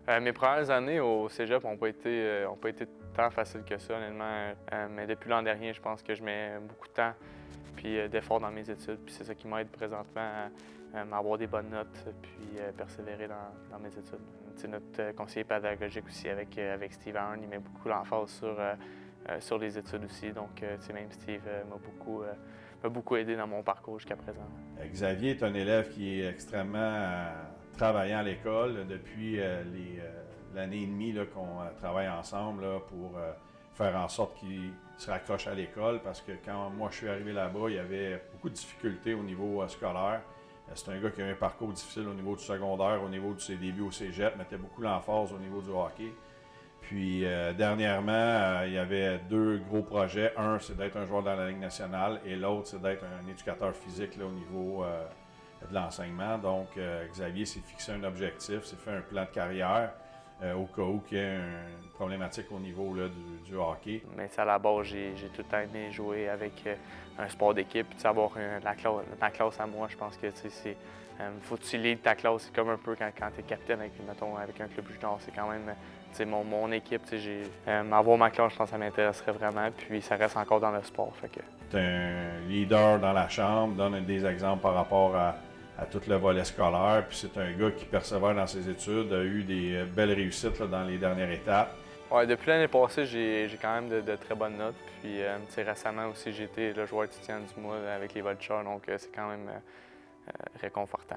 Mes premières années au cégep ont pas été tant faciles que ça, honnêtement. Mais depuis l'an dernier, je pense que je mets beaucoup de temps puis d'efforts dans mes études. Puis c'est ça qui m'aide présentement à avoir des bonnes notes puis persévérer dans mes études. T'sais, notre conseiller pédagogique aussi avec Steve Ahern, il met beaucoup l'emphase sur les études aussi. Donc, même Steve m'a beaucoup aidé dans mon parcours jusqu'à présent. Xavier est un élève qui est extrêmement travaillant à l'école depuis l'année et demie qu'on travaille ensemble pour faire en sorte qu'il se raccroche à l'école parce que quand moi je suis arrivé là-bas, il y avait beaucoup de difficultés au niveau scolaire. C'est un gars qui a eu un parcours difficile au niveau du secondaire, au niveau de ses débuts au cégep, mettait beaucoup l'emphase au niveau du hockey. Puis dernièrement, il y avait deux gros projets. Un, c'est d'être un joueur dans la Ligue nationale et l'autre, c'est d'être un éducateur physique là, au niveau de l'enseignement. Donc, Xavier s'est fixé un objectif, s'est fait un plan de carrière au cas où il y ait une problématique au niveau là, du hockey. Mais à la base, j'ai tout le temps aimé jouer avec un sport d'équipe, puis avoir ma classe à moi. Je pense que c'est faut que tu leads ta classe. C'est comme un peu quand tu es capitaine avec un club junior. C'est quand même mon équipe. Avoir ma classe, je pense que ça m'intéresserait vraiment. Puis ça reste encore dans le sport. Tu es un leader dans la chambre, donne des exemples par rapport à tout le volet scolaire. Puis c'est un gars qui persévère dans ses études, a eu des belles réussites là, dans les dernières étapes. Ouais, depuis l'année passée, j'ai quand même de très bonnes notes. Puis récemment aussi, j'ai été le joueur étudiant du mois avec les Vultures. Donc c'est quand même réconfortant.